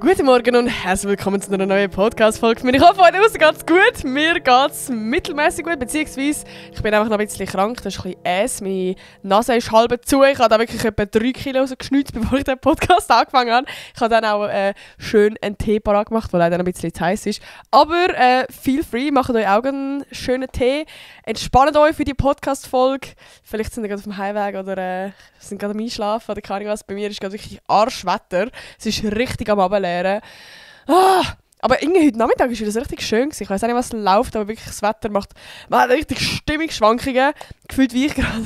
Guten Morgen und herzlich willkommen zu einer neuen Podcast-Folge. Ich hoffe, heute geht es gut. Mir geht es mittelmäßig gut, beziehungsweise ich bin einfach noch ein bisschen krank. Das ist ein bisschen Ass. Meine Nase ist halb zu. Ich habe da wirklich etwa 3 Kilo rausgeschnitten, bevor ich den Podcast angefangen habe. Ich habe dann auch schön einen Tee parat gemacht, der leider noch ein bisschen zu heiß ist. Aber feel free, macht euch auch einen schönen Tee. Entspannt euch für die Podcast-Folge. Vielleicht sind ihr gerade auf dem Heimweg oder sind gerade am Einschlafen oder keine Ahnung was. Bei mir ist gerade wirklich Arschwetter. Es ist richtig am Abend. Aber irgendwie heute Nachmittag war es richtig schön. Ich weiß nicht, was läuft, aber wirklich das Wetter man hat richtig Stimmungsschwankungen. Gefühlt wie ich gerade.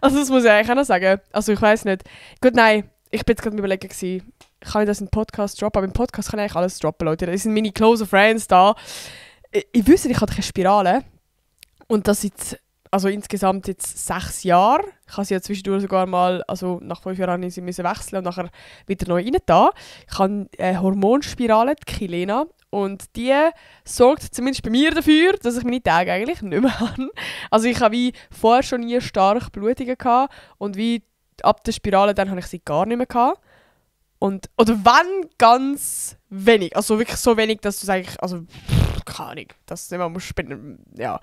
Also das muss ich eigentlich auch noch sagen. Also ich weiß nicht. Gut, nein. Ich bin jetzt gerade überlegen gewesen, kann ich das in den Podcast droppen? Aber im Podcast kann ich eigentlich alles droppen, Leute. Da sind meine close Friends da. Ich wüsste, ich hatte keine Spirale. Und das jetzt... Also insgesamt jetzt 6 Jahre. Ich habe sie ja zwischendurch sogar mal, also nach 5 Jahren musste ich wechseln und nachher wieder neu rein da. Ich habe eine Hormonspirale, die Kilena. Und die sorgt zumindest bei mir dafür, dass ich meine Tage eigentlich nicht mehr habe. Also ich habe wie vorher schon nie stark Blutungen gehabt und wie ab der Spirale dann habe ich sie gar nicht mehr gehabt. Oder wenn, ganz wenig. Also wirklich so wenig, dass du es eigentlich, also keine Ahnung, dass es nicht mehr musst ja,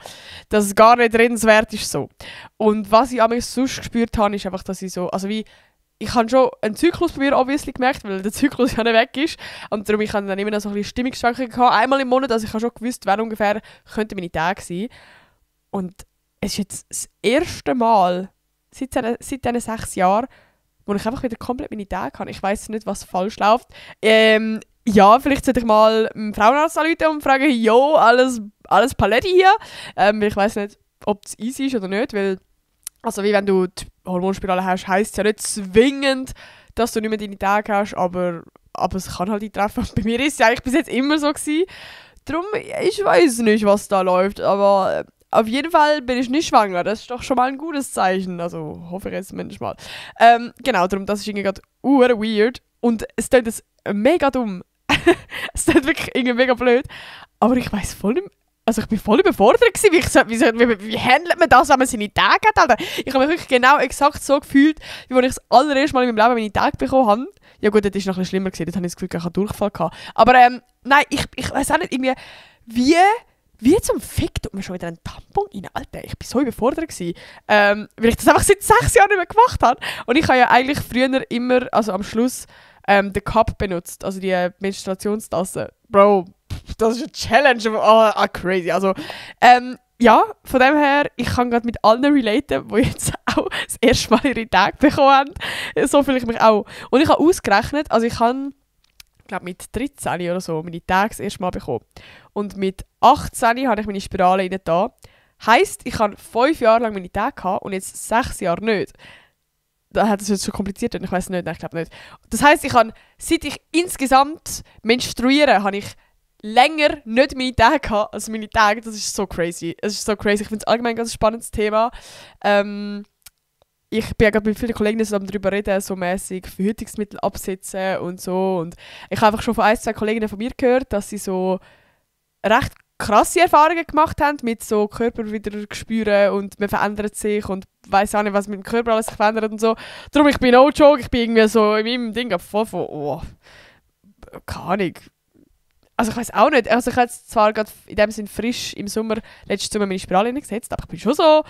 dass es gar nicht redenswert ist so. Und was ich aber sonst gespürt habe, ist einfach, dass ich so, also wie, ich habe schon einen Zyklus bei mir obviously gemerkt, weil der Zyklus ja nicht weg ist. Und darum, ich habe dann immer noch so ein bisschen Stimmungsschwankungen gehabt, einmal im Monat, also ich habe schon gewusst, wer ungefähr könnte meine Tage sein. Und es ist jetzt das erste Mal seit diesen 6 Jahren, wo ich einfach wieder komplett meine Tage habe. Ich weiss nicht, was falsch läuft. Ja, vielleicht sollte ich mal einen Frauenarzt anrufen und fragen, jo, alles Paletti hier. Ich weiss nicht, ob es easy ist oder nicht, weil, also wie wenn du die Hormonspirale hast, heisst es ja nicht zwingend, dass du nicht mehr deine Tage hast, aber es kann halt eintreffen. Bei mir ist es eigentlich bis jetzt immer so gewesen. Darum, ich weiss nicht, was da läuft, aber auf jeden Fall bin ich nicht schwanger. Das ist doch schon mal ein gutes Zeichen. Also hoffe ich jetzt zumindest mal. Genau, darum, das ist irgendwie gerade weird. Und es klingt jetzt mega dumm. Es klingt wirklich irgendwie mega blöd. Aber ich weiss voll nicht mehr. Also ich bin voll überfordert gewesen. Wie handelt man das, wenn man seine Tage hat? Alter? Ich habe mich wirklich genau exakt so gefühlt, wie als ich das allererste Mal in meinem Leben meine Tage bekommen habe. Ja gut, das war noch ein bisschen schlimmer gewesen. Dort habe ich das Gefühl, ich hatte Durchfall gehabt. Aber nein, ich weiss auch nicht, irgendwie, wie zum Fick tut man schon wieder einen Tampon rein? Alter, ich war so überfordert gewesen, weil ich das einfach seit 6 Jahren nicht mehr gemacht habe. Und ich habe ja eigentlich früher immer, also am Schluss, den Cup benutzt, also die Menstruationstasse. Bro, das ist eine Challenge, crazy. Also, ja, von dem her, ich kann gerade mit allen relaten, die jetzt auch das erste Mal ihre Tage bekommen haben. So fühle ich mich auch. Und ich habe ausgerechnet, also ich habe, ich glaube mit 13 oder so, meine Tage das erste Mal bekommen. Und mit 18 habe ich meine Spirale rein da. Heisst, ich habe 5 Jahre lang meine Tage gehabt und jetzt 6 Jahre nicht. Da hat es jetzt schon kompliziert, ich weiß nicht, nein, ich glaube nicht. Das heisst, seit ich insgesamt menstruiere, habe ich länger nicht meine Tage gehabt als meine Tage. Das ist so crazy. Es ist so crazy. Ich finde es allgemein ein ganz spannendes Thema. Ich bin ja gerade mit vielen Kollegen darüber reden, so mäßig Verhütungsmittel absetzen und so. Und ich habe einfach schon von 1, 2 Kolleginnen von mir gehört, dass sie so recht krasse Erfahrungen gemacht haben mit so Körper wieder spüren und man verändert sich und weiss auch nicht, was mit dem Körper alles sich verändert und so. Darum, ich bin no joke, ich bin irgendwie so in meinem Ding voll von, keine Ahnung. Also ich weiss auch nicht, also ich habe jetzt zwar gerade in dem Sinn frisch im Sommer, letzten Sommer meine Spirale hineingesetzt, aber ich bin schon so,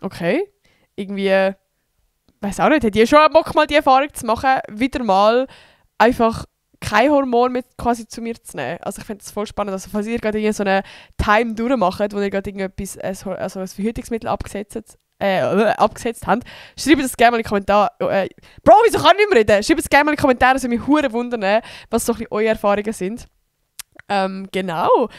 okay, irgendwie, weiss auch nicht, hätte ich schon Bock mal die Erfahrung zu machen, wieder mal einfach kein Hormon mit quasi zu mir zu nehmen. Also ich finde das voll spannend, also falls ihr gerade so eine Time durchmacht, wo ihr gerade irgendetwas, also ein Verhütungsmittel abgesetzt habt, schreibt das gerne mal in die Kommentare. Bro, wieso kann ich nicht mehr reden? Schreibt es gerne mal in die Kommentare, es würde mich hure wundern, was so ein bisschen eure Erfahrungen sind. Genau.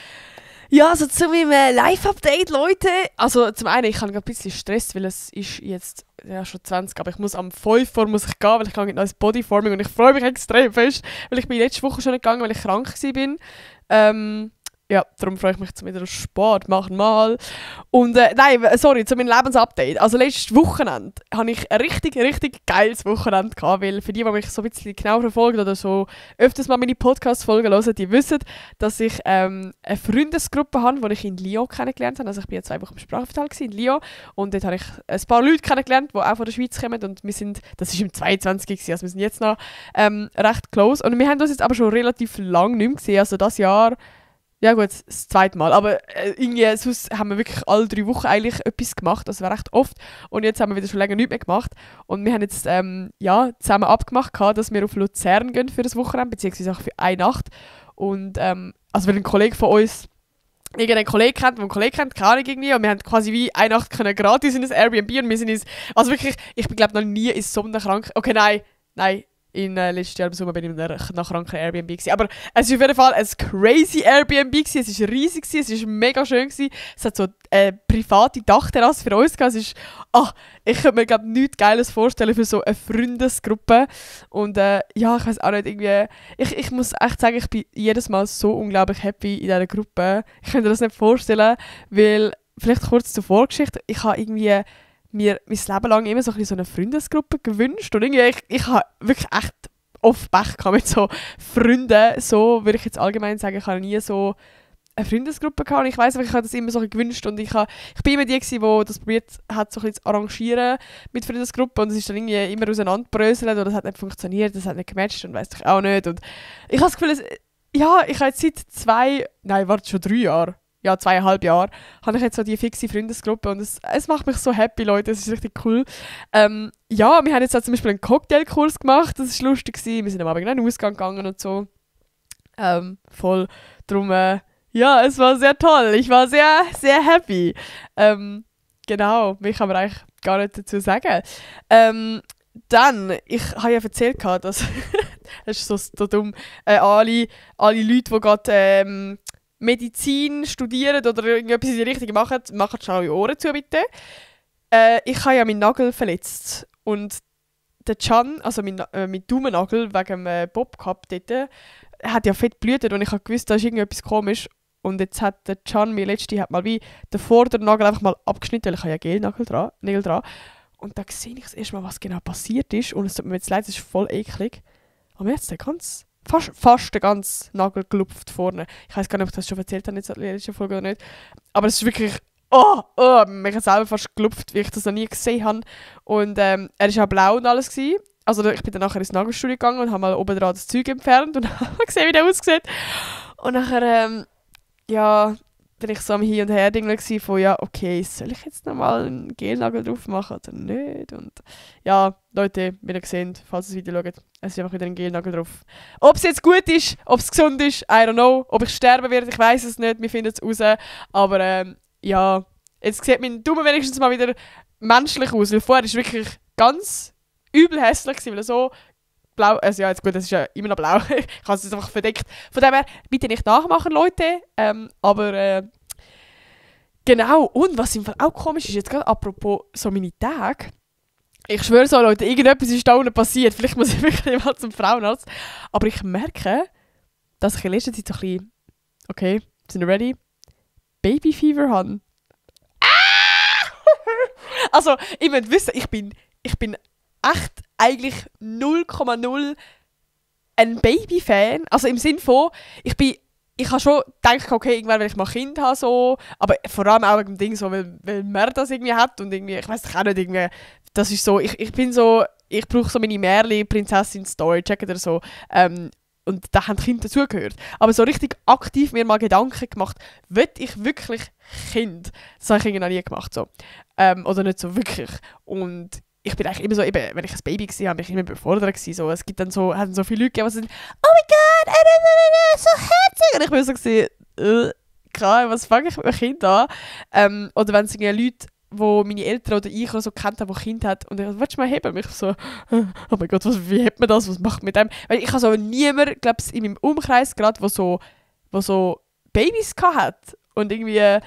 Ja, also zu meinem Live-Update, Leute. Also zum einen, ich habe ein bisschen Stress, weil es ist jetzt ja, schon 20, aber ich muss am 5 Uhr muss ich gehen, weil ich gehe noch ins Bodyforming und ich freue mich extrem fest, weil ich bin letzte Woche schon nicht gegangen, weil ich krank war. Ja, darum freue ich mich jetzt wieder auf Sport machen mal. Und nein, sorry, zu meinem Lebensupdate. Also letztes Wochenende hatte ich ein richtig, richtig geiles Wochenende gehabt, weil für die mich so ein bisschen genau verfolgen oder so öfters mal meine Podcast-Folgen hören, die wissen, dass ich eine Freundesgruppe habe, die ich in Lyon kennengelernt habe. Also ich war ja 2 Wochen im Sprachverteil in Lyon und dort habe ich ein paar Leute kennengelernt, die auch von der Schweiz kommen und wir sind, das war im 22 gewesen, also wir sind jetzt noch recht close. Und wir haben uns jetzt aber schon relativ lange nicht mehr gesehen, also das Jahr. Ja gut, das zweite Mal. Aber irgendwie, sonst haben wir wirklich alle 3 Wochen eigentlich etwas gemacht. Das war recht oft. Und jetzt haben wir wieder schon länger nichts mehr gemacht. Und wir haben jetzt zusammen abgemacht, dass wir auf Luzern gehen für das Wochenende, beziehungsweise auch für eine Nacht. Und also weil ein Kollege von uns irgendeinen Kollegen kennt, der einen Kollegen kennt, keine Ahnung irgendwie. Und wir haben quasi wie eine Nacht können gratis in ein Airbnb und wir sind ins, also wirklich, ich bin glaube noch nie in so einer kranken, okay, nein. Letztes Jahr im Sommer bin ich nach kranken Airbnb gewesen. Aber es war auf jeden Fall ein crazy Airbnb gewesen. Es war riesig gewesen, es war mega schön gewesen. Es hat so eine private Dachterrasse für uns gehabt. Es ist, ich könnte mir glaube nichts Geiles vorstellen für so eine Freundesgruppe. Und ich weiß auch nicht, irgendwie, ich muss echt sagen, ich bin jedes Mal so unglaublich happy in dieser Gruppe. Ich könnte mir das nicht vorstellen, weil, vielleicht kurz zur Vorgeschichte, ich habe irgendwie mir mein Leben lang immer so eine Freundesgruppe gewünscht und irgendwie, ich habe wirklich echt oft Pech gehabt mit so Freunden, so würde ich jetzt allgemein sagen, ich habe nie so eine Freundesgruppe gehabt und ich weiss, ich habe das immer so gewünscht und ich bin immer die gewesen, die das probiert hat, so ein bisschen zu arrangieren mit Freundesgruppen und es ist dann irgendwie immer auseinanderbröselt oder das hat nicht funktioniert, das hat nicht gematcht und weiss ich auch nicht und ich habe das Gefühl, ich habe jetzt seit schon 3 Jahre, 2,5 Jahre, habe ich jetzt so die fixe Freundesgruppe und es macht mich so happy, Leute, es ist richtig cool. Wir haben jetzt auch zum Beispiel einen Cocktailkurs gemacht, das war lustig gewesen. Wir sind am Abend in einen Ausgang gegangen und so. Voll, darum, es war sehr toll, ich war sehr, sehr happy. Genau, mehr kann man eigentlich gar nicht dazu sagen. Dann, ich habe ja erzählt, dass das ist so dumm, alle Leute, die gerade Medizin studieren oder irgendetwas in die Richtung machen schon eure Ohren zu, bitte. Ich habe ja meinen Nagel verletzt. Und der Can, also mein Daumennagel wegen dem Bob gehabt dort, hat ja fett geblutet und ich habe gewusst, da ist irgendetwas komisch. Und jetzt hat der Can mir letztens mal wie den vorderen Nagel einfach mal abgeschnitten, weil ich habe ja Gelnagel dran. Und da sehe ich das erste Mal, was genau passiert ist. Und es tut mir jetzt leid, es ist voll eklig. Aber mir hat es fast den ganzen Nagel gelupft vorne. Ich weiß gar nicht, ob ich das schon erzählt habe in der letzten Folge oder nicht. Aber es ist wirklich, mich hat selber fast gelupft, wie ich das noch nie gesehen habe. Und er war auch blau und alles gewesen. Also ich bin dann nachher ins Nagelstudio gegangen und habe mal oben dran das Zeug entfernt und habe gesehen, wie der aussieht. Und nachher, bin ich so am Hin und Her gewesen von, okay, soll ich jetzt nochmal einen Gelnagel drauf machen oder nicht? Und ja, Leute, wie ihr seht, falls ihr das Video schaut, es ist einfach wieder ein Gelnagel drauf. Ob es jetzt gut ist, ob es gesund ist, I don't know. Ob ich sterben werde, ich weiß es nicht, wir finden es raus. Aber jetzt sieht mein Daumen wenigstens mal wieder menschlich aus, weil vorher war es wirklich ganz übel hässlich gewesen, weil er so blau, also jetzt gut, das ist ja immer noch blau, ich habe es jetzt einfach verdeckt. Von dem her, bitte nicht nachmachen, Leute. Aber genau, und was im Fall auch komisch ist, jetzt gerade apropos so meine Tage, ich schwöre so, Leute, irgendetwas ist da unten passiert, vielleicht muss ich wirklich mal zum Frauenarzt, aber ich merke, dass ich in letzter Zeit so ein bisschen, okay, sind ihr ready? Babyfever habe. Also, ihr müsst wissen, ich bin echt eigentlich 0,0 ein Baby-Fan. Also im Sinne von, ich habe schon gedacht, okay, irgendwann will ich mal Kind haben, so, aber vor allem auch wegen dem Ding, so, weil man das irgendwie hat und irgendwie, ich weiß auch nicht, irgendwie, das ist so, ich bin so, ich brauche so meine Märchen-Prinzessin-Story, checkt ihr so, und da haben Kinder dazugehört. Aber so richtig aktiv mir mal Gedanken gemacht, will ich wirklich Kind? Das habe ich irgendwie noch nie gemacht, so. Oder nicht so wirklich. Und ich bin eigentlich immer so, eben, wenn ich ein Baby war, bin ich immer überfordert gewesen, so. Es gibt dann so, hatten so viele Leute gegeben, die sagen, oh mein Gott, so herzig! Und ich bin so gewesen, was fange ich mit einem Kind an? Oder wenn es irgendwie Leute, wo meine Eltern oder ich oder so kennt haben, die Kind hat und ich willst du mal heben? Und ich so, oh mein Gott, wie hebt man das? Was macht man mit dem? Weil ich habe so niemand, glaube ich, in meinem Umkreis gerade, wo so Babys hat und irgendwie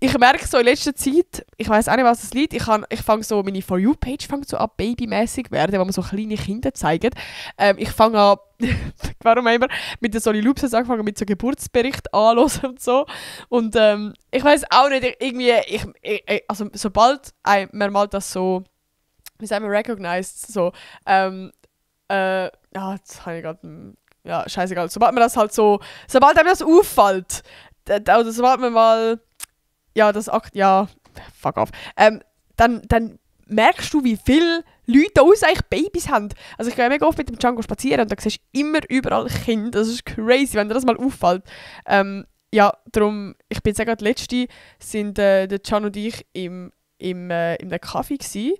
ich merke so in letzter Zeit, ich weiß auch nicht, was es liegt, ich fange so, meine For You-Page fängt so an babymäßig werden, wo man so kleine Kinder zeigt. Ich fange an, warum immer, mit der Soli Loops angefangen, mit so Geburtsbericht anhören und so. Und ich weiß auch nicht, irgendwie, also sobald man mal das so, wie sagen wir, recognized, so, ja, jetzt habe ich gerade, ja, scheißegal, sobald man das halt so, sobald einem das auffällt, oder sobald man mal, ja, das Akt, ja, fuck off, dann merkst du, wie viele Leute da aussen eigentlich Babys haben. Also ich gehe mega oft mit dem Django spazieren und da siehst du immer überall Kinder. Das ist crazy, wenn dir das mal auffällt. Ja, darum, ich bin jetzt gerade letzte, sind der Can und ich in einem Café gewesen.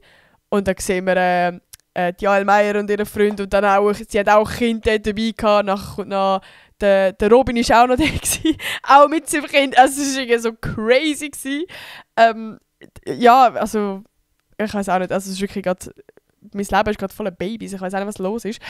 Und dann sehen wir die Jael Meyer und ihre Freunde und dann auch, sie hat auch Kinder dabei gehabt. Nachher der Robin war auch noch da gewesen, auch mit seinem Kind. Also es war irgendwie so crazy gewesen. Ja, also ich weiß auch nicht, also es ist wirklich grad, mein Leben ist gerade voller Babys, ich weiß auch nicht, was los ist.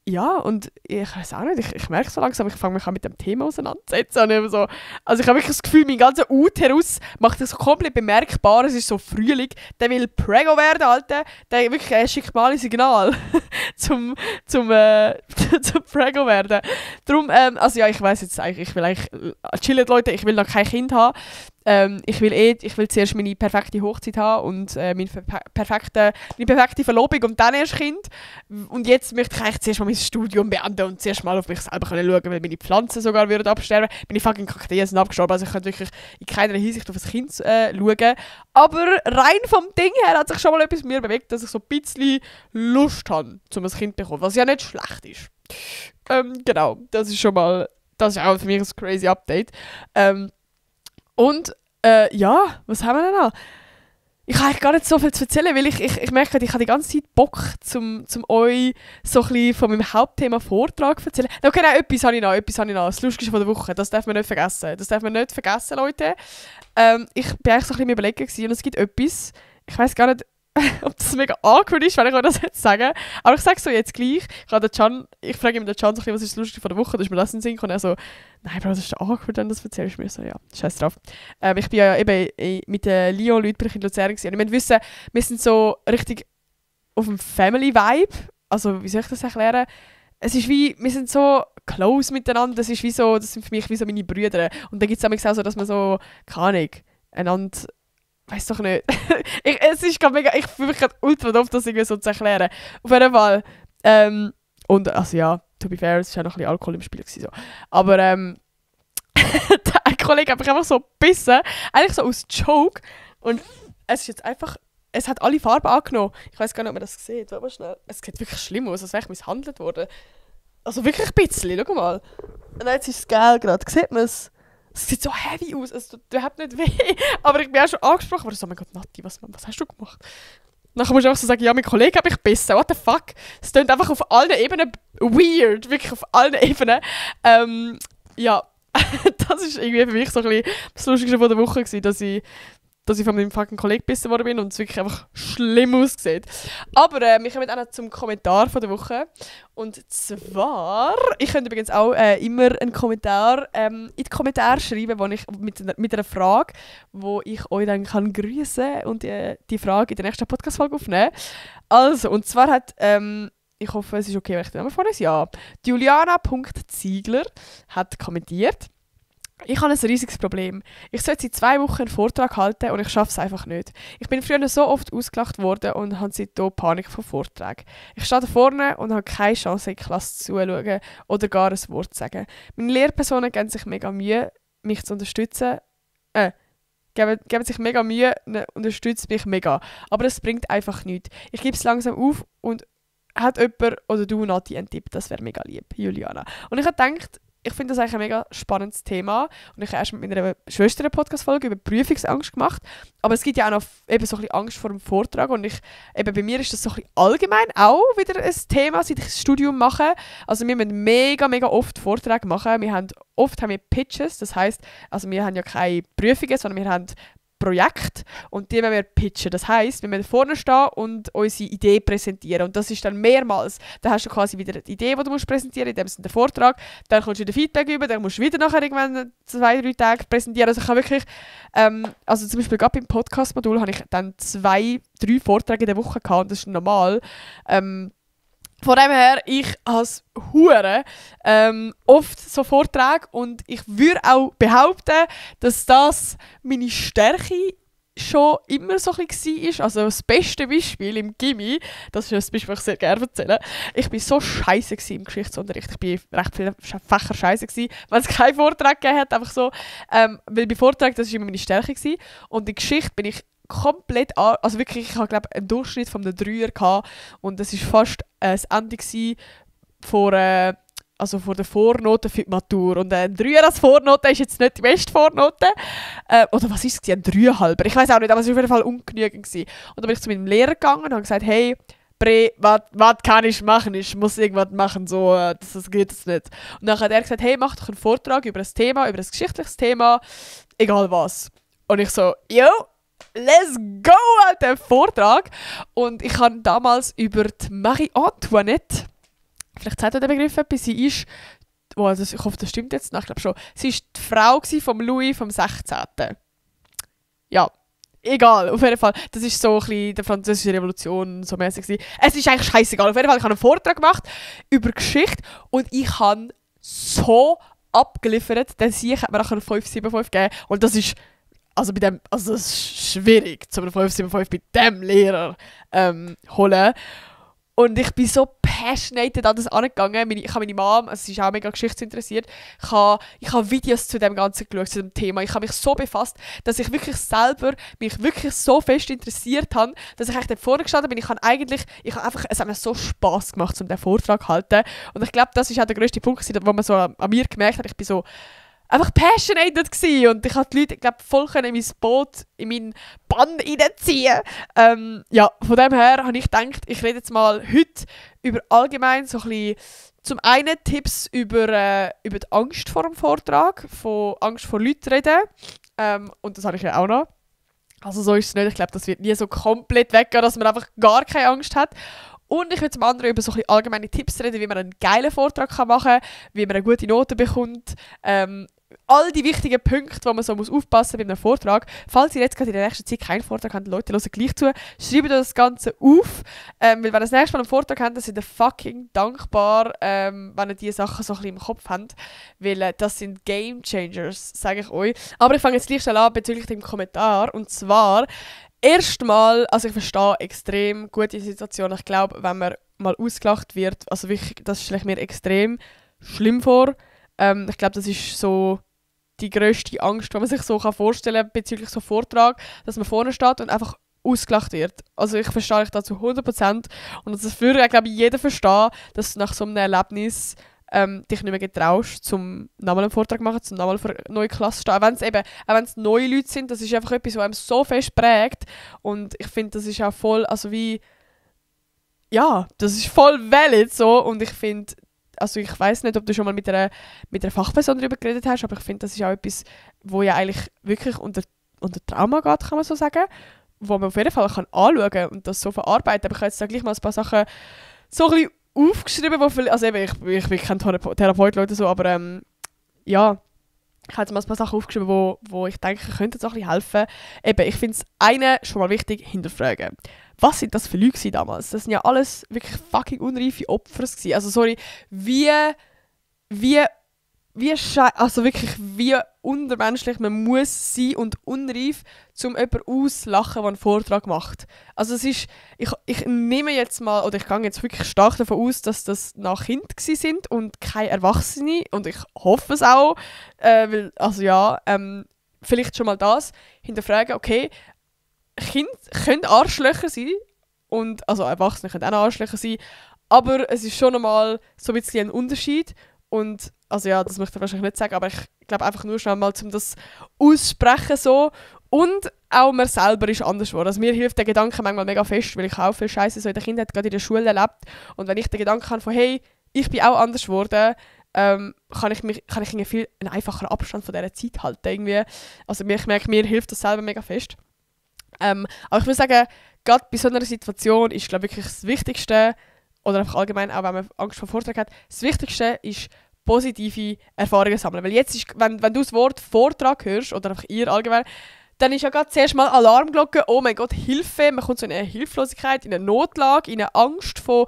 Ja, und ich weiß auch nicht, ich merke so langsam, ich fange mich auch mit dem Thema auseinanderzusetzen. Und so, also ich habe wirklich das Gefühl, mein ganzer Uterus macht das so komplett bemerkbar, es ist so Frühling, der will Prego werden, Alter, der wirklich schickt mal ein Signal zum Prego werden. Darum, also ja, ich weiß jetzt eigentlich, ich will eigentlich, chillen Leute, ich will noch kein Kind haben. Ich will zuerst meine perfekte Hochzeit haben und meine perfekte Verlobung und dann erst Kind. Und jetzt möchte ich eigentlich zuerst mal mein Studium beenden und zuerst mal auf mich selber schauen, weil meine Pflanzen sogar würden absterben. Meine fucking Kakteen sind abgestorben, also ich könnte wirklich in keiner Hinsicht auf ein Kind schauen. Aber rein vom Ding her hat sich schon mal etwas in mir bewegt, dass ich so ein bisschen Lust habe, um ein Kind zu bekommen, was ja nicht schlecht ist. Genau, das ist auch für mich ein crazy Update. Und ja, was haben wir denn noch? Ich habe eigentlich gar nicht so viel zu erzählen, weil ich merke, ich habe die ganze Zeit Bock, zum euch so ein bisschen von meinem Hauptthema Vortrag zu erzählen. Okay, nein, etwas habe ich noch. Das Lustigste von der Woche, das darf man nicht vergessen. Leute. Ich bin eigentlich so ein bisschen überlegen gewesen, und es gibt etwas, ich weiß gar nicht, ob das mega awkward ist, wenn ich euch das jetzt sage. Aber ich sage es so jetzt gleich. Ich frage ihm den Can so ein bisschen, was ist das Lustigste von der Woche? Da ist mir das in den Sinn gekommen. Und er so, nein, Bro, das ist awkward, wenn du das erzählst. Mir so, ja, scheiß drauf. Ich bin ja eben mit den Lyon-Leuten in Luzern gewesen. Und ich wissen, wir sind so richtig auf dem Family-Vibe. Also, wie soll ich das erklären? Es ist wie, wir sind so close miteinander. Das sind für mich wie so meine Brüder. Und dann gibt es auch so, dass man so, keine Ahnung, einander, weiß doch nicht. Es ist gerade mega, ich fühle mich gerade ultra doof, das irgendwie so zu erklären. Auf jeden Fall. Und also ja, to be fair, es war auch noch ein bisschen Alkohol im Spiel gewesen, so. Aber ein Kollege hat mich einfach so gebissen, eigentlich so aus Joke. Und es ist jetzt einfach, es hat alle Farben angenommen. Ich weiß gar nicht, ob man das sieht. Warte mal schnell. Es sieht wirklich schlimm aus, als wäre ich misshandelt worden. Also wirklich ein bisschen, schau mal. Und jetzt ist es geil gerade, sieht man es? Es sieht so heavy aus, es tut überhaupt nicht weh. Aber ich bin auch schon angesprochen, aber so, oh mein Gott, Nati, was hast du gemacht? Dann musst du einfach so sagen, ja, mein Kollege hat mich gebissen, what the fuck? Es klingt einfach auf allen Ebenen weird, wirklich auf allen Ebenen. Ja, das ist irgendwie für mich so ein bisschen das Lustigste von der Woche gewesen, dass ich von meinem fucking Kollegen gebissen worden bin und es wirklich einfach schlimm aussieht. Aber wir kommen auch noch zum Kommentar von der Woche. Und zwar, ich könnte übrigens auch immer einen Kommentar in die Kommentare schreiben, wo ich mit einer Frage, wo ich euch dann kann grüßen und die Frage in der nächsten Podcast-Folge aufnehmen. Also, und zwar hat, ich hoffe, es ist okay, wenn ich den Namen vorlese. Ja, Juliana.Ziegler hat kommentiert: Ich habe ein riesiges Problem. Ich sollte seit 2 Wochen einen Vortrag halten und ich schaffe es einfach nicht. Ich bin früher so oft ausgelacht worden und habe seitdem Panik vor Vorträgen. Ich stehe da vorne und habe keine Chance, in die Klasse zuzuschauen oder gar ein Wort zu sagen. Meine Lehrpersonen geben sich mega Mühe, mich zu unterstützen. Geben sich mega Mühe, unterstützen mich mega. Aber es bringt einfach nichts. Ich gebe es langsam auf und hat jemand oder du, Nati, einen Tipp? Das wäre mega lieb, Juliana. Und ich habe gedacht, ich finde das eigentlich ein mega spannendes Thema. Und ich habe erst mit meiner Schwester eine Podcast-Folge über Prüfungsangst gemacht. Aber es gibt ja auch noch eben so ein bisschen Angst vor dem Vortrag. Und bei mir ist das so ein bisschen allgemein auch wieder ein Thema, seit ich das Studium mache. Also wir müssen mega, mega oft Vorträge machen. Oft haben wir Pitches, das heisst, also wir haben ja keine Prüfungen, sondern wir haben Projekte und die müssen wir pitchen. Das heisst, wir müssen vorne stehen und unsere Idee präsentieren. Und das ist dann mehrmals. Dann hast du quasi wieder die Idee, die du musst präsentieren musst, in dem Sinne der Vortrag. Dann kommst du wieder Feedback über, dann musst du wieder nachher irgendwann 2-3 Tage präsentieren. Also ich habe wirklich, also zum Beispiel gerade beim Podcast-Modul habe ich dann 2-3 Vorträge in der Woche gehabt und das ist normal. Von dem her, ich habe oft so Vorträge und ich würde auch behaupten, dass das meine Stärke schon immer so ein bisschen war. Also das beste Beispiel im Gymi, das ist ein Beispiel, das ich sehr gerne erzähle. Ich war so scheisse im Geschichtsunterricht. Ich war recht viele Fächer scheisse, wenn es keinen Vortrag gegeben hat. Einfach so, weil bei Vorträgen, das war immer meine Stärke gewesen. Und in Geschichte bin ich komplett also wirklich, ich habe einen Durchschnitt von einem 3er gehabt und das war fast das Ende vor der Vornote für die Matur. Und ein 3er als Vornote ist jetzt nicht die beste Vornote. Oder was war es? Ein 3,5er? Ich weiß auch nicht, aber es war auf jeden Fall ungenügend gewesen. Und dann bin ich zu meinem Lehrer gegangen und habe gesagt, hey, Bre, was kann ich machen? Ich muss irgendwas machen, so, das geht jetzt nicht. Und dann hat er gesagt, hey, mach doch einen Vortrag über ein Thema, über ein geschichtliches Thema, egal was. Und ich so, yo, let's go, Alter, Vortrag. Und ich habe damals über die Marie Antoinette, vielleicht sagt ihr den Begriff etwas, sie ist, ich hoffe, das stimmt jetzt, ich glaube schon, sie war die Frau von Louis vom 16. Ja, egal, auf jeden Fall. Das ist so ein bisschen der französische Revolution so mäßig gewesen. Es ist eigentlich scheißegal. Auf jeden Fall, ich habe einen Vortrag gemacht über Geschichte und ich habe so abgeliefert, denn sie hat mir nachher einen 5,75 gegeben und das ist also das ist schwierig, zum 5,75 bei diesem Lehrer holen. Und ich bin so passionate an das angegangen. Ich habe meine Mom, also sie ist auch mega geschichtsinteressiert, ich habe Videos zu dem Ganzen geschaut, zu dem Thema. Ich habe mich so befasst, dass ich wirklich selber mich wirklich so fest interessiert habe, dass ich dort vorne gestanden bin. Es hat mir so Spass gemacht, um diesen Vortrag zu halten. Und ich glaube, das ist auch der grösste Punkt, wo man so an mir gemerkt hat, ich bin so einfach passionate gewesen und ich konnte die Leute, glaube voll in mein Boot, in meinen Bann reinziehen. Ja, von dem her habe ich gedacht, ich rede jetzt mal heute über allgemein so ein bisschen, zum einen Tipps über die Angst vor dem Vortrag, von Angst vor Leuten reden. Und das habe ich ja auch noch. Also so ist es nicht. Ich glaube, das wird nie so komplett weggehen, dass man einfach gar keine Angst hat. Und ich will zum anderen über so ein bisschen allgemeine Tipps reden, wie man einen geilen Vortrag machen kann, wie man eine gute Note bekommt. All die wichtigen Punkte, wo man so aufpassen muss bei einem Vortrag. Falls ihr jetzt gerade in der nächsten Zeit keinen Vortrag habt, Leute, hören gleich zu, schreibt das Ganze auf. Weil wenn ihr das nächste Mal einen Vortrag habt, dann seid ihr fucking dankbar, wenn ihr diese Sachen so ein bisschen im Kopf habt. Weil das sind Game Changers, sage ich euch. Aber ich fange jetzt gleich schnell an bezüglich dem Kommentar. Und zwar, erstmal, also ich verstehe extrem gut die Situation. Ich glaube, wenn man mal ausgelacht wird, also wirklich, das stelle ich mir extrem schlimm vor. Ich glaube, das ist so die grösste Angst, die man sich so vorstellen kann bezüglich so Vortrag, dass man vorne steht und einfach ausgelacht wird. Also ich verstehe euch dazu 100% und das würde, glaube ich, jeder verstehen, dass du nach so einem Erlebnis dich nicht mehr getraust, zum nochmal einen Vortrag machen, zum nochmal für eine neue Klasse stehen. Auch wenn es neue Leute sind, das ist einfach etwas, was einem so fest prägt und ich finde, das ist auch voll, also wie, ja, das ist voll valid so und ich finde, also ich weiss nicht, ob du schon mal mit einer Fachperson darüber geredet hast, aber ich finde, das ist auch etwas, wo ja eigentlich wirklich unter Trauma geht, kann man so sagen, wo man auf jeden Fall anschauen kann und das so verarbeiten. Aber ich habe jetzt da gleich mal ein paar Sachen so ein bisschen aufgeschrieben, also eben, ich bin kein Therapeut, Leute, so, aber ja, ich habe jetzt mal ein paar Sachen aufgeschrieben, wo ich denke, könnten so ein bisschen helfen. Eben, ich finde es schon mal wichtig, hinterfragen. Was sind das für Leute damals? Das sind ja alles wirklich fucking unreife Opfer gewesen. Also sorry, wie untermenschlich man muss sein und unreif, um jemanden auszulachen, der einen Vortrag macht. Also es ist, ich nehme jetzt mal, oder ich gehe jetzt wirklich stark davon aus, dass das noch Kinder sind und keine Erwachsene. Und ich hoffe es auch, weil, also ja, vielleicht schon mal das, hinterfragen, okay, Kinder können Arschlöcher sein, und, also Erwachsene können auch Arschlöcher sein, aber es ist schon einmal so ein bisschen ein Unterschied. Und, also ja, das möchte ich wahrscheinlich nicht sagen, aber ich glaube einfach nur schnell mal, um das aussprechen so. Und auch mir selber ist anders geworden. Also mir hilft der Gedanke manchmal mega fest, weil ich auch viel Scheiße so in der Kindheit gerade in der Schule erlebt. Und wenn ich den Gedanken habe von, hey, ich bin auch anders geworden, kann ich irgendwie viel einen einfacheren Abstand von dieser Zeit halten. Irgendwie. Also ich merke, mir hilft das selber mega fest. Aber ich würde sagen, gerade bei so einer Situation ist, glaube ich, wirklich das Wichtigste, oder einfach allgemein, auch wenn man Angst vor Vortrag hat, das Wichtigste ist, positive Erfahrungen sammeln. Weil jetzt ist, wenn du das Wort Vortrag hörst, oder einfach ihr allgemein, dann ist ja gerade zuerst mal Alarmglocke, oh mein Gott, Hilfe, man kommt so in eine Hilflosigkeit, in eine Notlage, in eine Angst von,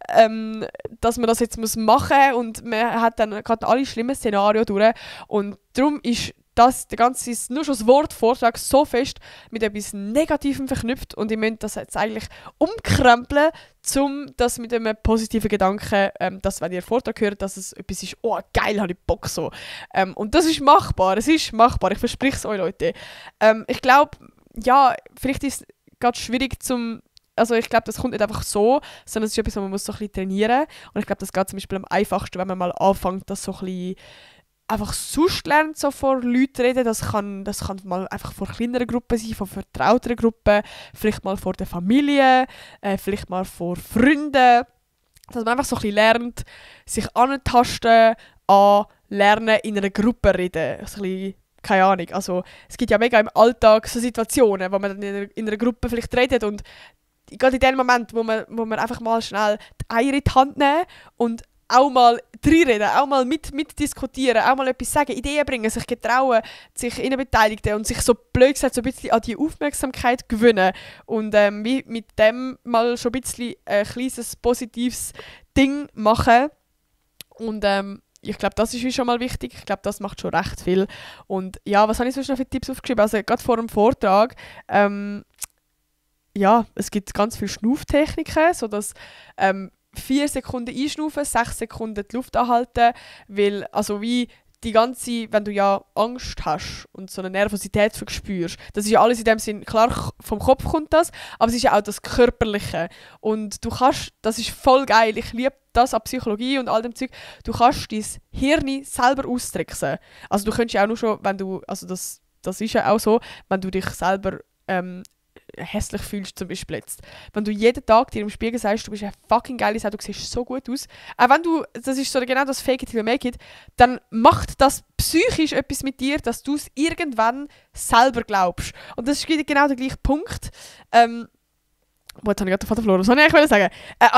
dass man das jetzt machen muss und man hat dann gerade alle schlimmen Szenarien durch und darum ist der ganze, nur schon das Wort Vortrag so fest mit etwas Negativem verknüpft und ich möchte das jetzt eigentlich umkrempeln, um das mit einem positiven Gedanken, dass wenn ihr einen Vortrag hört, dass es etwas ist, oh geil, habe ich Bock so. Und das ist machbar, ich verspreche es euch Leute. Ich glaube, ja, vielleicht ist es gerade schwierig also ich glaube, das kommt nicht einfach so, sondern es ist etwas, was man muss so ein bisschen trainieren muss. Und ich glaube, das geht zum Beispiel am einfachsten, wenn man mal anfängt, das so ein bisschen einfach sonst lernt, so vor Leuten reden. Das kann mal einfach vor kleineren Gruppen sein, vor vertrauteren Gruppen, vielleicht mal vor der Familie, vielleicht mal vor Freunden. Dass man einfach so ein bisschen lernt, sich antasten, lernen, in einer Gruppe reden. So ein bisschen, keine Ahnung. Also, es gibt ja mega im Alltag so Situationen, wo man dann in einer Gruppe vielleicht redet und gerade in dem Moment, wo man einfach mal schnell die Eier in die Hand nehmen und auch mal reinreden, auch mal mitdiskutieren, auch mal etwas sagen, Ideen bringen, sich getrauen, sich innen beteiligen und sich so blöd gesagt so ein bisschen an die Aufmerksamkeit gewinnen und wie mit dem mal schon ein bisschen ein kleines positives Ding machen und ich glaube, das ist wie schon mal wichtig. Ich glaube, das macht schon recht viel. Und ja, was habe ich sonst noch für Tipps aufgeschrieben? Also gerade vor dem Vortrag, ja, es gibt ganz viele Schnauftechniken, sodass 4 Sekunden einschnaufen, 6 Sekunden die Luft anhalten, weil, also wie die ganze, wenn du ja Angst hast und so eine Nervosität verspürst, das ist ja alles in dem Sinn, klar vom Kopf kommt das, aber es ist ja auch das Körperliche und du kannst, das ist voll geil, ich liebe das an Psychologie und all dem Zeug, du kannst dein Hirn selber austricksen. Also du könntest ja auch nur schon, wenn du, also das ist ja auch so, wenn du dich selber hässlich fühlst zum Beispiel jetzt. Wenn du jeden Tag dir im Spiegel sagst, du bist eine fucking geile Sau, du siehst so gut aus. Auch wenn du, das ist so genau das Fake it till you make it, dann macht das psychisch etwas mit dir, dass du es irgendwann selber glaubst. Und das ist genau der gleiche Punkt. Jetzt habe ich gerade den Vater verloren. Was wollte ich eigentlich sagen?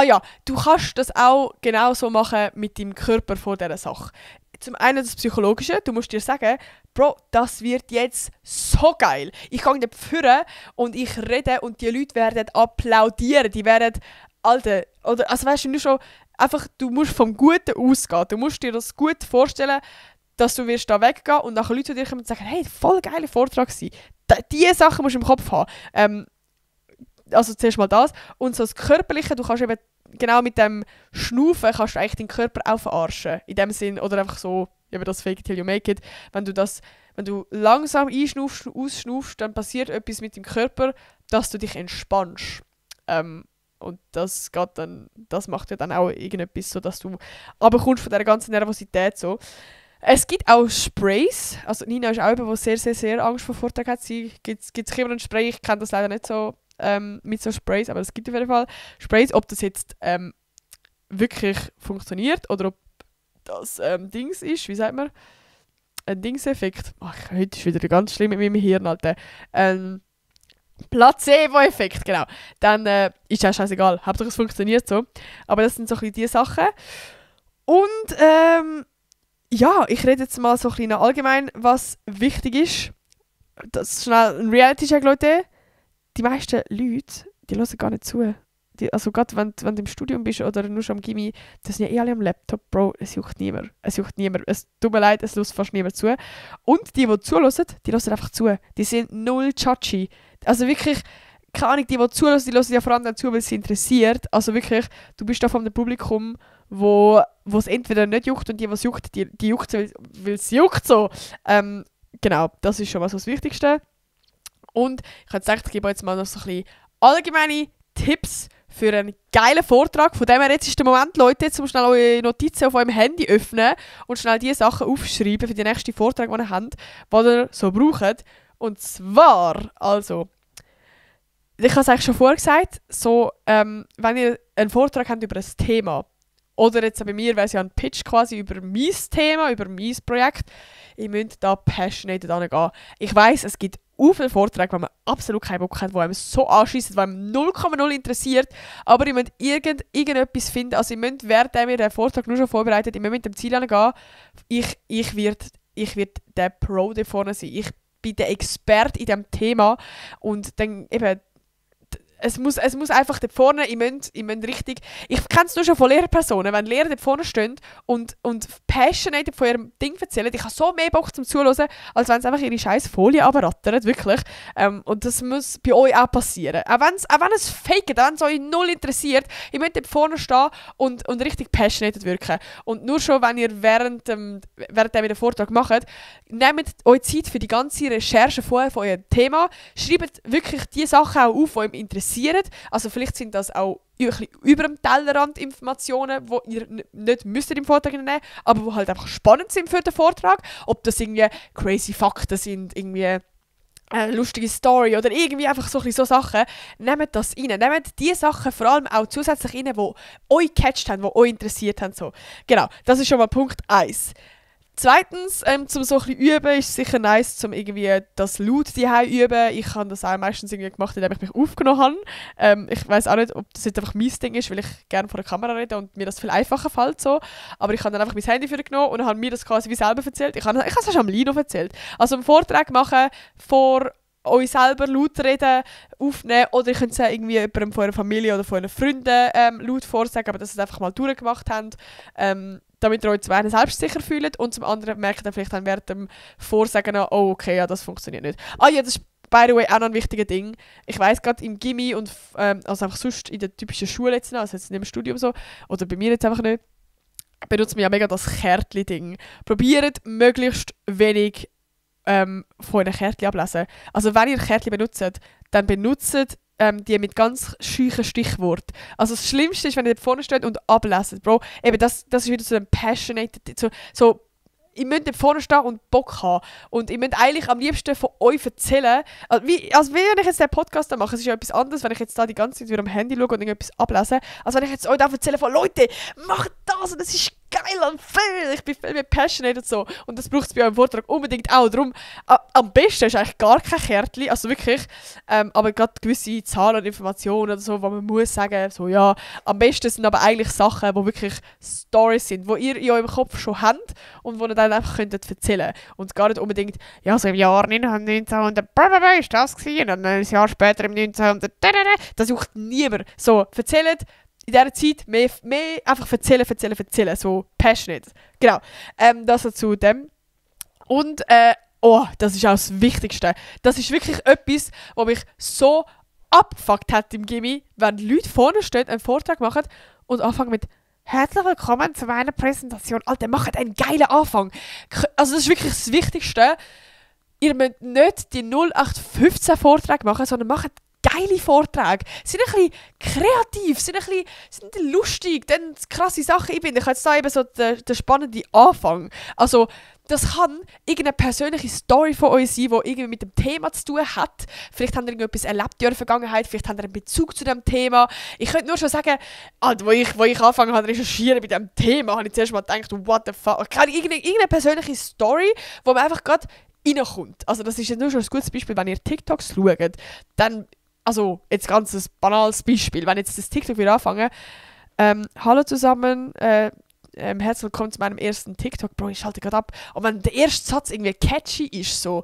Ja, du kannst das auch genauso machen mit deinem Körper vor dieser Sache. Zum einen das Psychologische, du musst dir sagen, Bro, das wird jetzt so geil. Ich gehe dort vorne und ich rede und die Leute werden applaudieren. Die werden, Alter, oder, also weißt du, nur schon, einfach, du musst vom Guten ausgehen. Du musst dir das gut vorstellen, dass du wirst da weggehen und nachher Leute zu dir kommen und sagen, hey, voll geiler Vortrag gewesen. Diese Sachen musst du im Kopf haben. Also zuerst mal das. Und so das Körperliche, du kannst eben genau mit dem Schnaufen kannst du eigentlich deinen Körper auch verarschen. In dem Sinn, oder einfach so, eben das Fake it till you make it. Wenn du langsam einschnaufst, ausschnaufst, dann passiert etwas mit dem Körper, dass du dich entspannst. Und das macht ja dann auch irgendetwas, so dass du runterkommst von dieser ganzen Nervosität. So. Es gibt auch Sprays. Also Nina ist auch jemand, die sehr, sehr, sehr Angst vor Vortrag hat. Sie gibt immer einen Spray, ich kenne das leider nicht so mit so Sprays, aber es gibt auf jeden Fall Sprays. Ob das jetzt wirklich funktioniert oder ob das Dings ist, wie sagt man? Ein Dingseffekt. Heute ist wieder ganz schlimm mit meinem Hirn, Alter. Placebo-Effekt, genau. Dann ist das scheißegal. Hauptsache es funktioniert so. Aber das sind so ein bisschen die Sachen. Und ja, ich rede jetzt mal so ein bisschen allgemein, was wichtig ist. Das ist schnell ein Reality-Check, Leute. Die meisten Leute, die hören gar nicht zu. Also gerade wenn du im Studium bist oder nur schon am Gymi, das sind ja eh alle am Laptop, Bro. Es juckt niemand. Es tut mir leid, es hört fast niemand zu. Und die zuhören, die hören einfach zu. Die sind null judgy. Also wirklich, keine Ahnung, die zuhören, die hören ja vor allem zu, weil es sie interessiert. Also wirklich, du bist da von einem Publikum, wo es entweder nicht juckt und die, was juckt, die juckt, weil es juckt so. Genau, das ist schon mal so das Wichtigste. Und ich habe gedacht, ich gebe jetzt mal noch so ein bisschen allgemeine Tipps für einen geilen Vortrag. Von dem her, jetzt ist der Moment, Leute, jetzt schnell eure Notizen auf eurem Handy öffnen und schnell die Sachen aufschreiben für den nächsten Vortrag, den ihr habt, die ihr so braucht. Und zwar, also, ich habe es eigentlich schon vorher gesagt, so, wenn ihr einen Vortrag habt über ein Thema Oder jetzt bei mir wäre es ja ein Pitch quasi über mein Thema, über mein Projekt. Ich müsste da passionate angehen. Ich weiss, es gibt auch viele Vorträge, wo man absolut keinen Bock hat, die einem so anschiessen, die einem 0,0 interessiert. Aber ich müsste irgendetwas finden. Also ich müsste, während wir den Vortrag nur schon vorbereitet, ich müsste mit dem Ziel angehen, ich werde der Pro da vorne sein. Ich bin der Experte in diesem Thema. Und dann eben, es muss einfach dort vorne, ich müsste richtig... Ich kenne es nur schon von Lehrpersonen, wenn Lehrer dort vorne stehen und passionate von ihrem Ding erzählen. Ich habe so mehr Bock zum Zuhören, als wenn sie einfach ihre scheiß Folie runterrattern, wirklich. Und das muss bei euch auch passieren. Auch wenn es fake, wenn es euch null interessiert, ihr müsst dort vorne stehen und richtig passionate wirken. Und nur schon, wenn ihr während den Vortrag macht, nehmt euch Zeit für die ganze Recherche vorher von eurem Thema, schreibt wirklich die Sachen auch auf, die euch interessieren. Also vielleicht sind das auch über dem Tellerrand Informationen, die ihr nicht müsst im Vortrag nehmen müsst, aber die halt einfach spannend sind für den Vortrag. Ob das irgendwie crazy Fakten sind, irgendwie eine lustige Story oder irgendwie einfach so Sachen. Nehmt das rein. Nehmt die Sachen vor allem auch zusätzlich rein, die euch gecatcht haben, die euch interessiert haben. So. Genau, das ist schon mal Punkt 1. Zweitens, zum so ein bisschen üben, ist es sicher nice, zum irgendwie das Laut daheim üben. Ich habe das auch meistens irgendwie gemacht, indem ich mich aufgenommen habe. Ich weiß auch nicht, ob das jetzt einfach mein Ding ist, weil ich gerne vor der Kamera rede und mir das viel einfacher fällt so. Aber ich habe dann einfach mein Handy vorgenommen und habe mir das quasi wie selber erzählt. Ich habe es schon am Lino erzählt. Also einen Vortrag machen vor euch selber laut reden, aufnehmen oder ihr könnt es irgendwie jemandem von eurer Familie oder von euren Freunden laut vorsagen, aber dass ihr es einfach mal durchgemacht habt. Damit ihr euch zum einen selbstsicher fühlt und zum anderen merkt ihr vielleicht dann während dem Vorsagen noch, oh okay, ja, das funktioniert nicht. Ah ja, das ist by the way auch noch ein wichtiges Ding. Ich weiss gerade im Gymi und also einfach sonst in der typischen Schule jetzt noch, also jetzt nicht im Studium so, oder bei mir jetzt einfach nicht, benutzt man ja mega das Kärtchen-Ding. Probiert möglichst wenig von euren Kärtchen ablesen. Also wenn ihr Kärtchen benutzt, dann benutzt die mit ganz scheuchen Stichworten. Also das Schlimmste ist, wenn ihr dort vorne steht und ablesen. Bro, eben das ist wieder so ein passionate, so ihr müsst dort vorne stehen und Bock haben. Und ihr müsst eigentlich am liebsten von euch erzählen. Also wenn ich jetzt den Podcast mache, es ist ja etwas anderes, wenn ich jetzt da die ganze Zeit wieder am Handy schaue und irgendetwas ablese, als wenn ich jetzt euch erzähle von Leute, macht das und das ist geil und viel. Ich bin viel mehr passionate und so. Und das braucht es bei eurem Vortrag unbedingt auch. Darum, am besten ist eigentlich gar kein Kärtchen, also wirklich, aber gerade gewisse Zahlen und Informationen oder so, wo man muss sagen, so ja, am besten sind aber eigentlich Sachen, die wirklich Stories sind, die ihr in eurem Kopf schon habt und die ihr dann einfach könntet erzählen. Und gar nicht unbedingt, ja, so im Jahr 1900 ist das gewesen und ein Jahr später im 1900 das sucht niemand. So, erzählt in dieser Zeit mehr einfach erzählen, so passionate. Genau, das zu dem. Und, das ist auch das Wichtigste. Das ist wirklich etwas, was mich so abgefuckt hat im Gymi, wenn Leute vorne stehen, einen Vortrag machen und anfangen mit «Herzlich willkommen zu meiner Präsentation». Alter, macht einen geilen Anfang. Also das ist wirklich das Wichtigste. Ihr müsst nicht die 0815 Vorträge machen, sondern macht geile Vorträge. Sind ein bisschen kreativ, sind lustig, dann krasse Sachen einbinden. Ich habe jetzt da eben so den spannenden Anfang. Also, das kann irgendeine persönliche Story von euch sein, die irgendwie mit dem Thema zu tun hat. Vielleicht habt ihr irgendetwas erlebt in eurer Vergangenheit, vielleicht habt ihr einen Bezug zu diesem Thema. Ich könnte nur schon sagen, wo ich angefangen habe zu recherchieren bei diesem Thema, habe ich zuerst mal gedacht, what the fuck. Irgendeine persönliche Story, wo man einfach gerade reinkommt. Also das ist ja nur schon ein gutes Beispiel, wenn ihr TikToks schaut, dann also, jetzt ganz ein banales Beispiel. Wenn jetzt das TikTok wieder anfangen, hallo zusammen, herzlich willkommen zu meinem ersten TikTok. Bro, ich schalte gerade ab. Und wenn der erste Satz irgendwie catchy ist, so,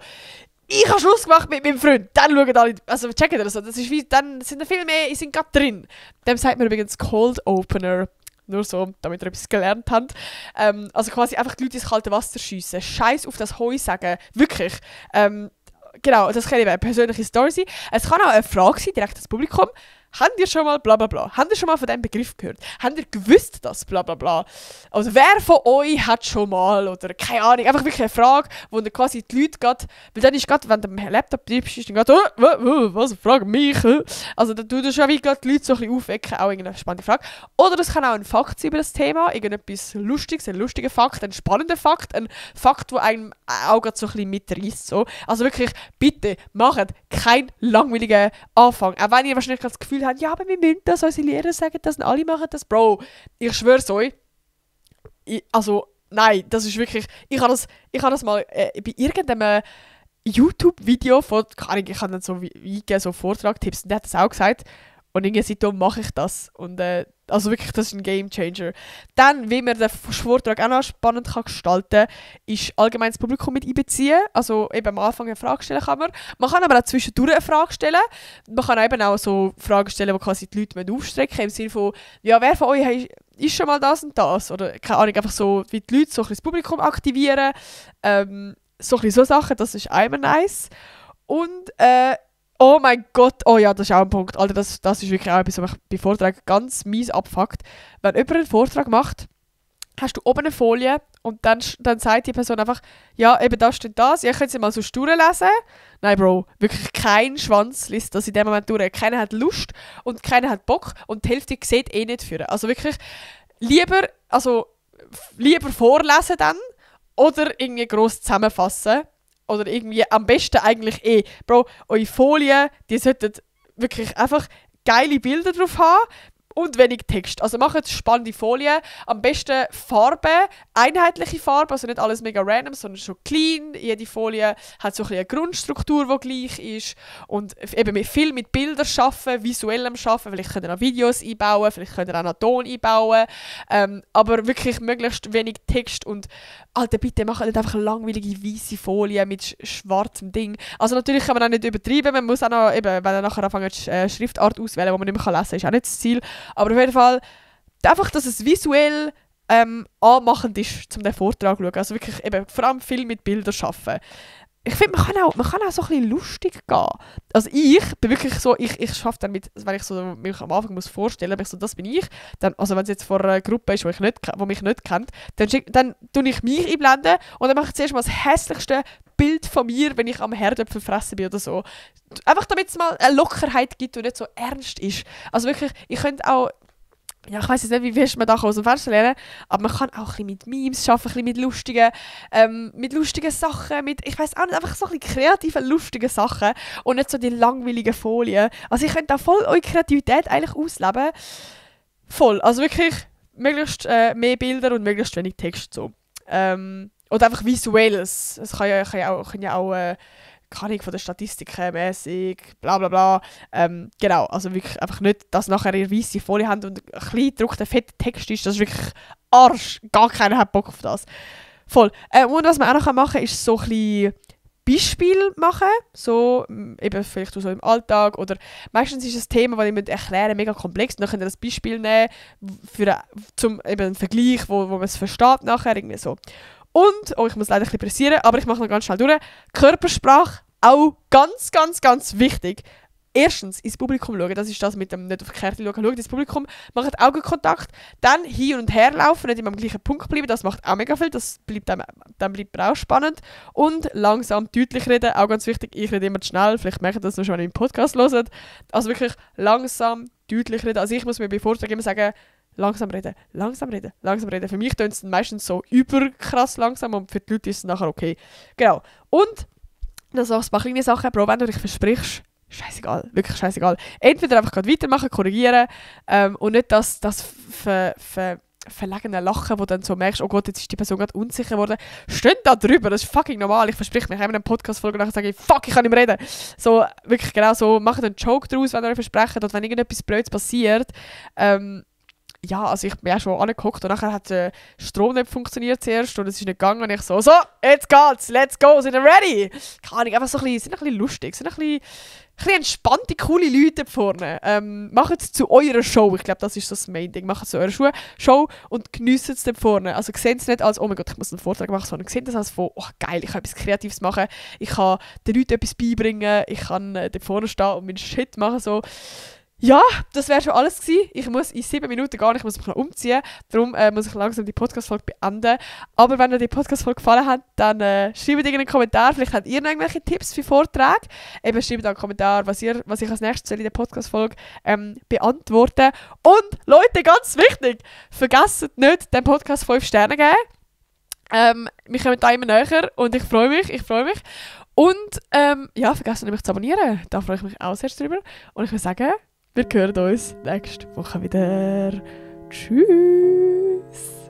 ich habe Schluss gemacht mit meinem Freund, dann schauen alle, also checken das so. Das ist wie, dann sind da viel mehr, ich sind gerade drin. Dem sagt man übrigens Cold Opener. Nur so, damit ihr etwas gelernt habt. Also quasi einfach die Leute ins kalte Wasser schiessen. Scheiß auf das Heu sagen. Wirklich. Genau, das kann eben eine persönliche Story sein. Es kann auch eine Frage sein, direkt ans Publikum. Habt ihr schon mal bla bla bla? Habt ihr schon mal von diesem Begriff gehört? Habt ihr gewusst, dass bla bla bla? Also wer von euch hat schon mal, oder keine Ahnung, einfach wirklich eine Frage, wo dann quasi die Leute gerade, weil dann ist gerade, wenn du am Laptop tippst, ist dann gerade, was, frag mich? Also dann tut das schon wie gerade die Leute so ein bisschen aufwecken, auch irgendeine spannende Frage. Oder das kann auch ein Fakt sein über das Thema, irgendetwas Lustiges, ein lustiger Fakt, ein spannender Fakt, ein Fakt, der einem auch gerade so ein bisschen mitreißt. So. Also wirklich, bitte, macht keinen langweiligen Anfang. Auch wenn ihr wahrscheinlich das Gefühl habt, ja, aber wir müssen das, unsere Lehrer sagen das und alle machen das. Bro, ich schwör's euch, Also, nein, das ist wirklich... Ich habe das mal bei irgendeinem YouTube-Video von... Ich habe dann so eingegeben, so Vortrag-Tipps, und der hat das auch gesagt. Und irgendwie seitdem mache ich das. Und also wirklich, das ist ein Gamechanger. Dann, wie man den Vortrag auch noch spannend kann gestalten kann, ist allgemein das Publikum mit einbeziehen. Also eben am Anfang eine Frage stellen kann man. Man kann aber auch zwischendurch eine Frage stellen. Man kann eben auch so Fragen stellen, die quasi die Leute aufstrecken müssen. Im Sinne von, ja, wer von euch ist schon mal das und das? Oder keine Ahnung, einfach so, wie die Leute so ein bisschen das Publikum aktivieren. So ein bisschen so Sachen, das ist einmal nice. Und oh mein Gott, oh ja, das ist auch ein Punkt. Alter, das ist wirklich auch etwas, was mich bei Vorträgen ganz mies abfuckt. Wenn jemand einen Vortrag macht, hast du oben eine Folie und dann sagt die Person einfach, ja, eben da steht das, ja, könnt ihr mal so durchlesen. Nein, Bro, wirklich kein Schwanz liest das in dem Moment durch. Keiner hat Lust und keiner hat Bock und die Hälfte sieht eh nicht für. Also wirklich, lieber vorlesen dann oder irgendwie gross zusammenfassen. Oder irgendwie am besten eigentlich Bro, eure Folien, die sollten wirklich einfach geile Bilder drauf haben und wenig Text. Also macht spannende Folien. Am besten Farben, einheitliche Farben, also nicht alles mega random, sondern schon clean. Jede Folie hat so ein bisschen eine Grundstruktur, die gleich ist. Und eben viel mit Bildern arbeiten, visuellem arbeiten. Vielleicht könnt ihr auch Videos einbauen, vielleicht könnt ihr auch noch Ton einbauen. Aber wirklich möglichst wenig Text und Alter, bitte macht nicht einfach langweilige weiße Folien mit schwarzem Ding. Also natürlich kann man auch nicht übertreiben, man muss auch noch, eben, wenn er nachher anfängt, Schriftart auswählen, die man nicht mehr lesen kann, ist auch nicht das Ziel. Aber auf jeden Fall, einfach, dass es visuell anmachend ist, um den Vortrag zu schauen. Also wirklich eben, vor allem viel mit Bildern arbeiten. Ich finde, man kann auch so ein bisschen lustig gehen. Also ich bin wirklich so, ich schaffe dann mit, wenn ich so mich am Anfang muss vorstellen, so, das bin ich. Dann, also wenn es jetzt vor einer Gruppe ist, die mich nicht kennt, dann tue ich mich einblenden und dann mache ich zuerst mal das hässlichste Bild von mir, wenn ich am Herdöpfel fressen bin oder so. Einfach damit es mal eine Lockerheit gibt und nicht so ernst ist. Also wirklich, ich könnte auch... Ja, ich weiss jetzt nicht, wie fest man da aus dem Fenster lernen kann, aber man kann auch ein bisschen mit Memes arbeiten, ein bisschen mit lustigen Sachen, ich weiss auch nicht, einfach so ein bisschen kreative, lustige Sachen und nicht so die langweiligen Folien. Also ich könnte da voll eure Kreativität eigentlich ausleben. Voll, also wirklich möglichst mehr Bilder und möglichst wenig Text so. Oder einfach Visuelles. Es können ja auch keine von der Statistik mäßig, bla bla bla. Genau, also wirklich einfach nicht, dass nachher ihr weisse Folie habt und ein klein gedruckter, fetter Text ist, das ist wirklich Arsch. Gar keiner hat Bock auf das. Voll. Und was man auch noch machen kann, ist so ein bisschen Beispiel machen, so eben vielleicht so im Alltag oder meistens ist das Thema, das ich erklären mega komplex und dann könnt ihr das Beispiel nehmen zum eben einen Vergleich, wo man es versteht nachher, irgendwie so. Und, ich muss leider ein bisschen pressieren, aber ich mache noch ganz schnell durch. Körpersprache, auch ganz, ganz, ganz wichtig. Erstens, ins Publikum schauen, das ist das mit dem nicht auf die Karte schauen. Schaut ins Publikum, macht Augenkontakt, dann hin und her laufen, nicht immer am gleichen Punkt bleiben, das macht auch mega viel, dann bleibt auch spannend. Und langsam, deutlich reden, auch ganz wichtig, ich rede immer zu schnell, vielleicht merkt ihr das noch schon, wenn ihr im Podcast hört. Also wirklich langsam, deutlich reden. Also ich muss mir bei Vorträgen immer sagen, langsam reden, langsam reden, langsam reden. Für mich tönt es meistens so überkrass langsam und für die Leute ist es nachher okay. Genau. Und dann so ein paar kleine Sachen, Bro, wenn du dich versprichst, scheißegal, wirklich scheißegal. Entweder einfach gerade weitermachen, korrigieren und nicht das verlegene Lachen, wo du dann so merkst, oh Gott, jetzt ist die Person gerade unsicher geworden. Steht da drüber, das ist fucking normal. Ich verspreche mich, ich habe eine Podcast-Folge und nachher sage ich, fuck, ich kann nicht mehr reden. So, wirklich genau so, macht einen Joke draus, wenn ihr euch versprecht oder wenn irgendetwas Blödes passiert. Ja, also ich bin ja schon angeguckt und nachher hat der Strom nicht funktioniert zuerst und es ist nicht gegangen und ich so, jetzt geht's, let's go, sind wir ready? Keine Ahnung, einfach so sind ein bisschen lustig, sind ein bisschen entspannte, coole Leute da vorne. Macht es zu eurer Show, ich glaube, das ist so das Main-Ding, macht es zu eurer Show und geniessen es da vorne. Also seht es nicht als, oh mein Gott, ich muss einen Vortrag machen, sondern seht es als von, oh geil, ich kann etwas Kreatives machen, ich kann den Leuten etwas beibringen, ich kann da vorne stehen und meinen Shit machen, so. Ja, das wäre schon alles gewesen. Ich muss in 7 Minuten gehen, ich muss mich noch umziehen. Darum muss ich langsam die Podcast-Folge beenden. Aber wenn euch die Podcast-Folge gefallen hat, dann schreibt einen Kommentar. Vielleicht habt ihr noch irgendwelche Tipps für Vorträge. Eben schreibt einen Kommentar, was ich als nächstes in der Podcast-Folge beantworten. Und Leute, ganz wichtig, vergesst nicht, dem Podcast 5 Sterne geben. Wir kommen da immer näher und ich freue mich. Und ja, vergesst nicht, mich zu abonnieren. Da freue ich mich auch sehr drüber. Und ich würde sagen, wir hören uns nächste Woche wieder. Tschüss!